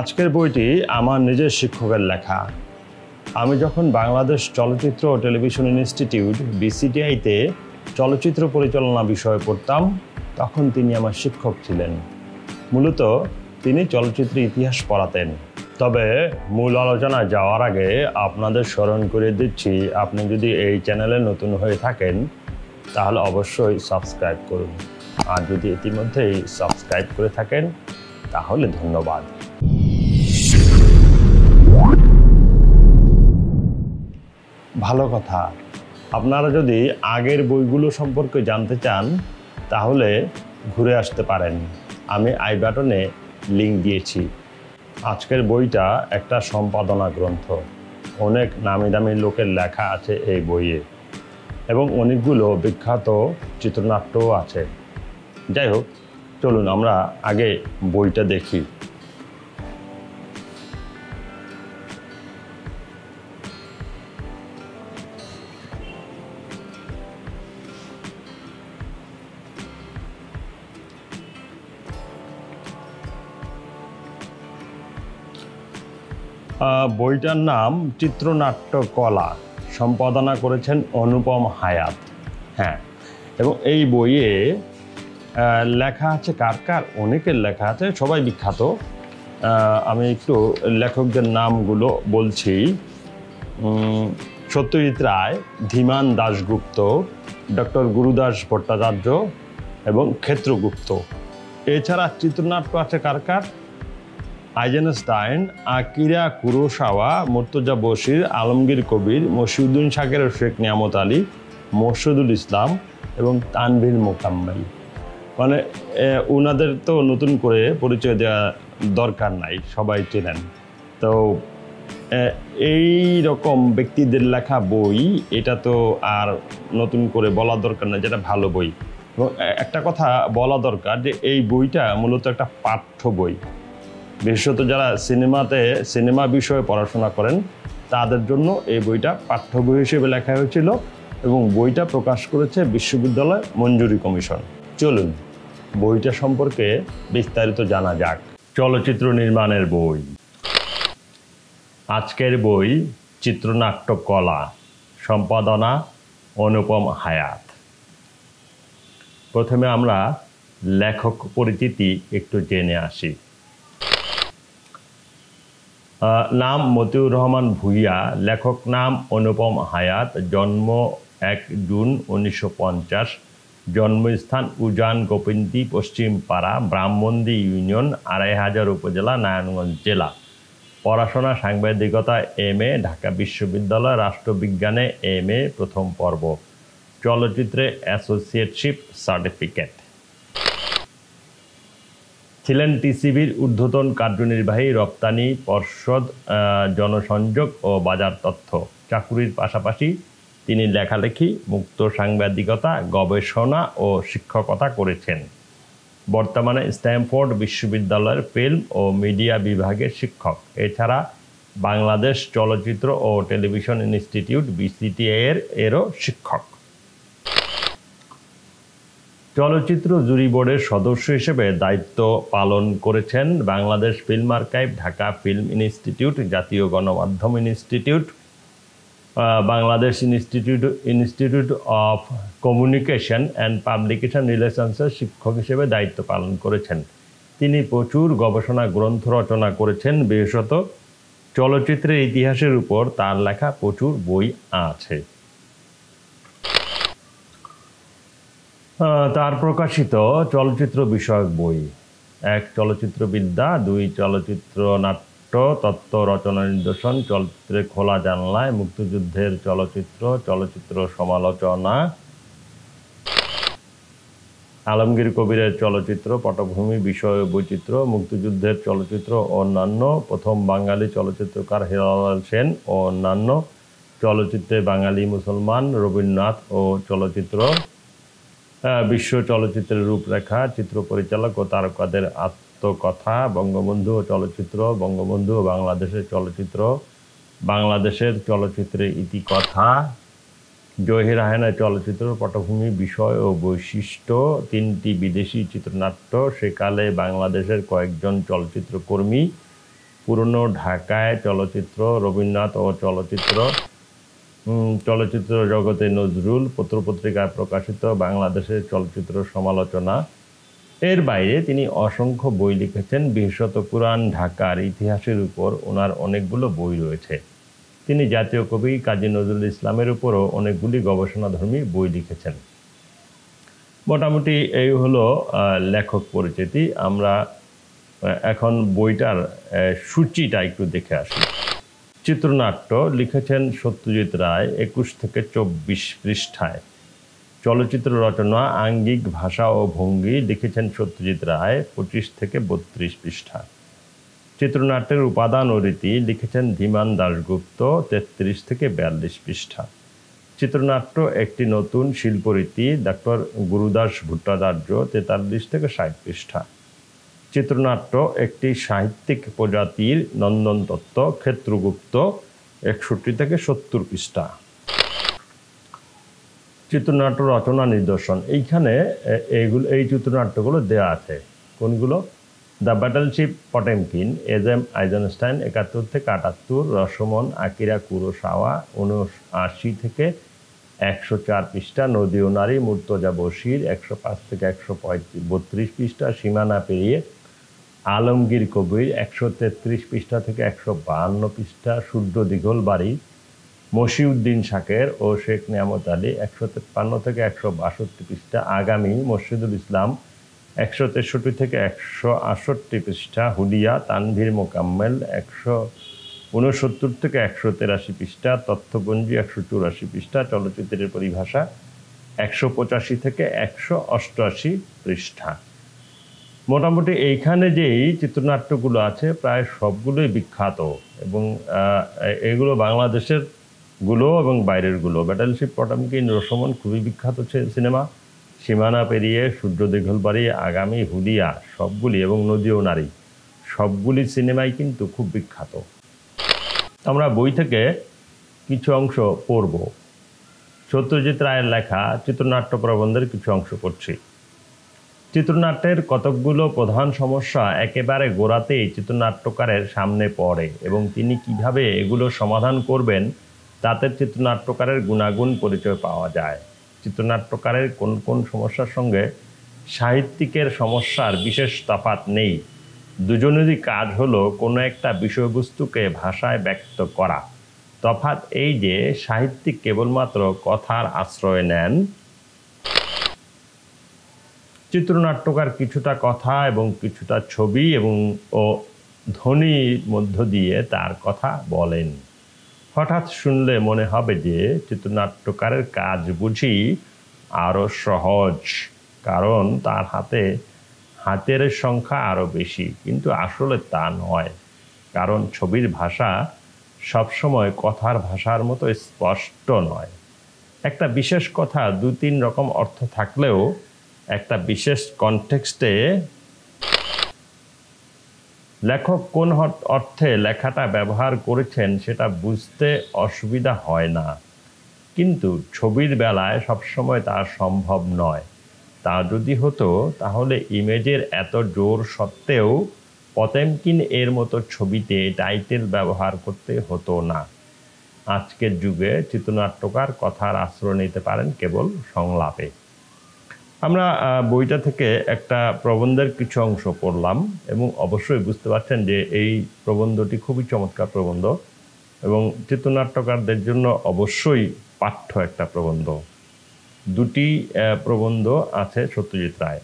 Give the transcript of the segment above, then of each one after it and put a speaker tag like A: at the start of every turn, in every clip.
A: আজকের বইটি আমার নিজের শিক্ষকের লেখা। আমি যখন বাংলাদেশ চলচ্চিত্র ও টেলিভিশন ইনস্টিটিউট বিসিটিআইতে চলচ্চিত্র পরিচালনা বিষয়ে পড়তাম, তখন তিনি আমার শিক্ষক ছিলেন। মূলত তিনি চলচ্চিত্রের ইতিহাস পড়াতেন। তবে মূল আলোচনায় যাওয়ার আগে আপনাদের স্মরণ করে দিচ্ছি, আপনি যদি এই চ্যানেলে নতুন হয়ে থাকেন তাহলে অবশ্যই সাবস্ক্রাইব করুন, আর যদি ইতিমধ্যেই সাবস্ক্রাইব করে থাকেন তাহলে ধন্যবাদ। ভালো কথা, আপনারা যদি আগের বইগুলো সম্পর্কে জানতে চান তাহলে ঘুরে আসতে পারেন। আমি আই বাটনে লিঙ্ক দিয়েছি। আজকের বইটা একটা সম্পাদনা গ্রন্থ। অনেক নামি দামি লোকের লেখা আছে এই বইয়ে এবং অনেকগুলো বিখ্যাত চিত্রনাট্যও আছে। যাই হোক, চলুন আমরা আগে বইটা দেখি। বইটার নাম চিত্রনাট্য কলা, সম্পাদনা করেছেন অনুপম হায়াত। হ্যাঁ, এবং এই বইয়ে লেখা আছে কার কার, অনেকের লেখা আছে, সবাই বিখ্যাত। আমি একটু লেখকদের নামগুলো বলছি। সত্যজিৎ রায়, ধীমান দাশগুপ্ত, ডক্টর গুরুদাস ভট্টাচার্য এবং ক্ষেত্রগুপ্ত। এছাড়া চিত্রনাট্য আছে কার কার, Eisenstein, Akira Kurosawa, Murtaza Bashir, Alamgir কবির, মশিউদ্দিন শাকের ও শেখ নিয়ামত আলী, মোর্শেদুল ইসলাম এবং তানভীর মোকাম্মেল। মানে ওনাদের তো নতুন করে পরিচয় দেওয়া দরকার নাই, সবাই চেনেন। তো এই রকম ব্যক্তিদের লেখা বই, এটা তো আর নতুন করে বলা দরকার না, যেটা ভালো বই। এবং একটা কথা বলা দরকার যে এই বইটা মূলত একটা পাঠ্য বই। বিশেষত যারা সিনেমা বিষয়ে পড়াশোনা করেন তাদের জন্য এই বইটা পাঠ্য বই হিসেবে লেখা হয়েছিল এবং বইটা প্রকাশ করেছে বিশ্ববিদ্যালয় মঞ্জুরি কমিশন। চলুন বইটা সম্পর্কে বিস্তারিত জানা যাক। চলচ্চিত্র নির্মাণের বই। আজকের বই চিত্রনাট্য কলা, সম্পাদনা অনুপম হায়াত। প্রথমে আমরা লেখক পরিচিতি একটু জেনে আসি। নাম মতিউর রহমান ভূঁইয়া, লেখক নাম অনুপম হায়াত, জন্ম 1 জুন 1950, জন্মস্থান উজান গোপিন্দি পশ্চিমপাড়া, ব্রাহ্মণদী ইউনিয়ন, 2500 উপজেলা, নারায়ণগঞ্জ জেলা। পড়াশোনা সাংবাদিকতা MA, ঢাকা বিশ্ববিদ্যালয়, রাষ্ট্রবিজ্ঞানে MA প্রথম পর্ব, চলচ্চিত্রে অ্যাসোসিয়েটশিপ সার্টিফিকেট। ছিলেন টিসিবির ঊর্ধ্বতন কার্যনির্বাহী, রপ্তানি পর্ষদ, জনসংযোগ ও বাজার তথ্য। চাকুরির পাশাপাশি তিনি লেখালেখি, মুক্ত সাংবাদিকতা, গবেষণা ও শিক্ষকতা করেছেন। বর্তমানে স্ট্যামফোর্ড বিশ্ববিদ্যালয়ের ফিল্ম ও মিডিয়া বিভাগের শিক্ষক। এছাড়া বাংলাদেশ চলচ্চিত্র ও টেলিভিশন ইনস্টিটিউট বিসিটিআই এরও শিক্ষক। চলচ্চিত্র জুরি বোর্ডের সদস্য হিসেবে দায়িত্ব পালন করেছেন Bangladesh film archive, Dhaka film institute, জাতীয় গণমাধ্যম institute, Bangladesh institute of communication and publication রিলেশনসের শিক্ষক হিসেবে দায়িত্ব পালন করেছেন। তিনি প্রচুর গবেষণা গ্রন্থ রচনা করেছেন, বিশেষত চলচ্চিত্রের ইতিহাসের উপর তার লেখা প্রচুর বই আছে। তার প্রকাশিত চলচ্চিত্র বিষয়ক বই: 1 চলচ্চিত্রবিদ্যা, 2 চলচ্চিত্র নাট্য তত্ত্ব রচনা নিদর্শন, চলচ্চিত্রের খোলা জানলায়, মুক্তিযুদ্ধের চলচ্চিত্র, চলচ্চিত্র সমালোচনা, আলমগীর কবিরের চলচ্চিত্র, পটভূমি বিষয় বৈচিত্র্য, মুক্তিযুদ্ধের চলচ্চিত্র ও অন্যান্য, প্রথম বাঙালি চলচ্চিত্রকার হিলাল সেন ও অন্যান্য, চলচ্চিত্রে বাঙালি মুসলমান, রবীন্দ্রনাথ ও চলচ্চিত্র, বিশ্ব চলচ্চিত্রের রূপরেখা, চিত্র পরিচালক ও তারকাদের আত্মকথা, বঙ্গবন্ধু ও চলচ্চিত্র, বঙ্গবন্ধু ও বাংলাদেশের চলচ্চিত্র, বাংলাদেশের চলচ্চিত্রের ইতিকথা, জহির রায়হানের চলচ্চিত্র, পটভূমি বিষয় ও বৈশিষ্ট্য, 3টি বিদেশি চিত্রনাট্য, সেকালে বাংলাদেশের কয়েকজন চলচ্চিত্রকর্মী, পুরনো ঢাকায় চলচ্চিত্র, রবীন্দ্রনাথ ও চলচ্চিত্র জগতে নজরুল, পত্রপত্রিকায় প্রকাশিত বাংলাদেশের চলচ্চিত্র সমালোচনা। এর বাইরে তিনি অসংখ্য বই লিখেছেন। বিশেষত পুরান ঢাকার ইতিহাসের উপর ওনার অনেকগুলো বই রয়েছে। তিনি জাতীয় কবি কাজী নজরুল ইসলামের উপরও অনেকগুলি গবেষণাধর্মী বই লিখেছেন। মোটামুটি এই হলো লেখক পরিচিতি। আমরা এখন বইটার সূচিটা একটু দেখে আসি। চিত্রনাট্য লিখেছেন সত্যজিৎ রায় 21 থেকে 24 পৃষ্ঠায়। চলচ্চিত্র রচনা আঙ্গিক ভাষা ও ভঙ্গি লিখেছেন সত্যজিৎ রায় 25 থেকে 32 পৃষ্ঠা। চিত্রনাট্যের উপাদান ও রীতি লিখেছেন ধীমান দাশগুপ্ত 33 থেকে 42 পৃষ্ঠা। চিত্রনাট্য একটি নতুন শিল্পরীতি ডক্টর গুরুদাস ভট্টাচার্য 43 থেকে 60 পৃষ্ঠা। চিত্রনাট্য একটি সাহিত্যিক প্রজাতির নন্দন তত্ত্ব ক্ষেত্রগুপ্ত 61 থেকে 70 পৃষ্ঠা। চিত্রনাট্য রচনা নিদর্শন এইখানে এই চিত্রনাট্যগুলো দেওয়া আছে। কোনগুলো? দ্য ব্যাটলশিপ পটেমকিন, এজেম আইজেনস্টাইন 71 থেকে 78, রসমন আকিরা কুরোসাওয়া 79 থেকে 104 পৃষ্ঠা, নদী ও নারী মুর্তজা বশির 105 থেকে 132 পৃষ্ঠা, সীমানা পেরিয়ে আলমগীর কবির 133 পৃষ্ঠা থেকে 152 পৃষ্ঠা, সূর্য দিঘল বাড়ি মশিউদ্দিন শাকের ও শেখ নিয়ামত আলী 153 থেকে 162 পৃষ্ঠা, আগামী মসজিদুল ইসলাম 163 থেকে 168 পৃষ্ঠা, হুলিয়া তানভীর মোকাম্মেল 169 থেকে 183 পৃষ্ঠা, তথ্যপঞ্জি 184 পৃষ্ঠা, চলচ্চিত্রের পরিভাষা 185 থেকে 188 পৃষ্ঠা। মোটামুটি এইখানে যেই চিত্রনাট্যগুলো আছে প্রায় সবগুলোই বিখ্যাত এবং এগুলো বাংলাদেশের গুলো এবং বাইরের গুলো। ব্যাটলশিপ পটেমকিন, রসমন খুবই বিখ্যাত সিনেমা, সীমানা পেরিয়ে, সূর্য দিঘলবাড়ি, আগামী, হুলিয়া সবগুলি এবং নদী ও নারী সবগুলি সিনেমাই কিন্তু খুব বিখ্যাত। আমরা বই থেকে কিছু অংশ পড়ব। সত্যজিৎ রায়ের লেখা চিত্রনাট্য প্রবন্ধের কিছু অংশ পড়ছি। চিত্রনাট্যের কতকগুলো প্রধান সমস্যা একেবারে গোড়াতেই চিত্রনাট্যকারের সামনে পড়ে এবং তিনি কিভাবে এগুলো সমাধান করবেন তাতে চিত্রনাট্যকারের গুণাগুণ পরিচয় পাওয়া যায়। চিত্রনাট্যকারের কোন কোন সমস্যার সঙ্গে সাহিত্যিকের সমস্যার বিশেষ তফাৎ নেই। দুজনেরই কাজ হলো কোনো একটা বিষয়বস্তুকে ভাষায় ব্যক্ত করা। তফাৎ এই যে সাহিত্যিক কেবলমাত্র কথার আশ্রয় নেন, চিত্রনাট্যকার কিছুটা কথা এবং কিছুটা ছবি ও ধ্বনির মধ্য দিয়ে তার কথা বলেন। হঠাৎ শুনলে মনে হবে যে চিত্রনাট্যকারের কাজ বুঝি আরও সহজ, কারণ তার হাতের সংখ্যা আরও বেশি, কিন্তু আসলে তা নয়। কারণ ছবির ভাষা সবসময় কথার ভাষার মতো স্পষ্ট নয়। একটা বিশেষ কথা 2-3 রকম অর্থ থাকলেও একটা বিশেষ কনটেক্সটে লেখক কোন অর্থে লেখাটা ব্যবহার করেছেন সেটা বুঝতে অসুবিধা হয় না, কিন্তু ছবির বেলায় সবসময় তা সম্ভব নয়। তা যদি হতো তাহলে ইমেজের এত জোর সত্ত্বেও পতেমকিন এর মতো ছবিতে টাইটেল ব্যবহার করতে হতো না। আজকের যুগে চিত্রনাট্যকার কথার আশ্রয় নিতে পারেন কেবল সংলাপে। আমরা বইটা থেকে একটা প্রবন্ধের কিছু অংশ পড়লাম এবং অবশ্যই বুঝতে পারছেন যে এই প্রবন্ধটি খুবই চমৎকার প্রবন্ধ এবং চিত্রনাট্যকারদের জন্য অবশ্যই পাঠ্য একটা প্রবন্ধ। 2টি প্রবন্ধ আছে সত্যজিৎ রায়।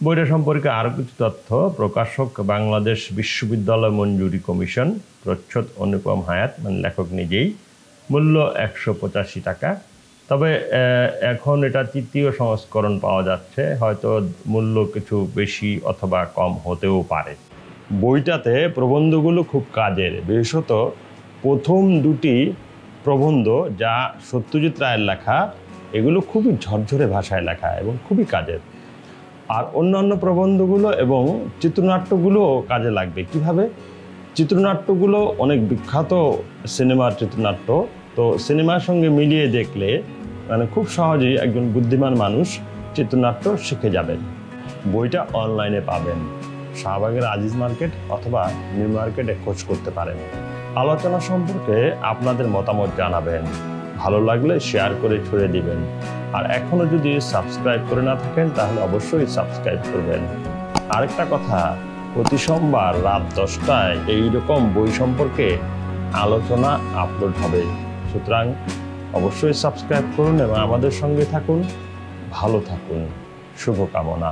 A: বইটা সম্পর্কে আরও কিছু তথ্য। প্রকাশক বাংলাদেশ বিশ্ববিদ্যালয় মঞ্জুরি কমিশন, প্রচ্ছদ অনুপম হায়াত মানে লেখক নিজেই, মূল্য 185 টাকা। তবে এখন এটা 3য় সংস্করণ পাওয়া যাচ্ছে, হয়তো মূল্য কিছু বেশি অথবা কম হতেও পারে। বইটাতে প্রবন্ধগুলো খুব কাজের, বিশেষত প্রথম 2টি প্রবন্ধ যা সত্যজিৎ রায়ের লেখা, এগুলো খুবই ঝরঝরে ভাষায় লেখা এবং খুবই কাজের। আর অন্যান্য প্রবন্ধগুলো এবং চিত্রনাট্যগুলোও কাজে লাগবে। কিভাবে? চিত্রনাট্যগুলো অনেক বিখ্যাত সিনেমার চিত্রনাট্য, তো সিনেমার সঙ্গে মিলিয়ে দেখলে মানে খুব সহজেই একজন বুদ্ধিমান মানুষ চিত্রনাট্য শিখে যাবেন। বইটা অনলাইনে পাবেন, শাহবাগের আজিজ মার্কেট অথবা নিউ মার্কেটে খোঁজ করতে পারেন। আলোচনা সম্পর্কে আপনাদের মতামত জানাবেন, ভালো লাগলে শেয়ার করে ছড়িয়ে দিবেন। আর এখনো যদি সাবস্ক্রাইব করে না থাকেন তাহলে অবশ্যই সাবস্ক্রাইব করবেন। আরেকটা কথা, প্রতি সোমবার রাত 10টায় এইরকম বই সম্পর্কে আলোচনা আপলোড হবে, সুতরাং অবশ্যই সাবস্ক্রাইব করুন এবং আমাদের সঙ্গে থাকুন। ভালো থাকুন, শুভকামনা।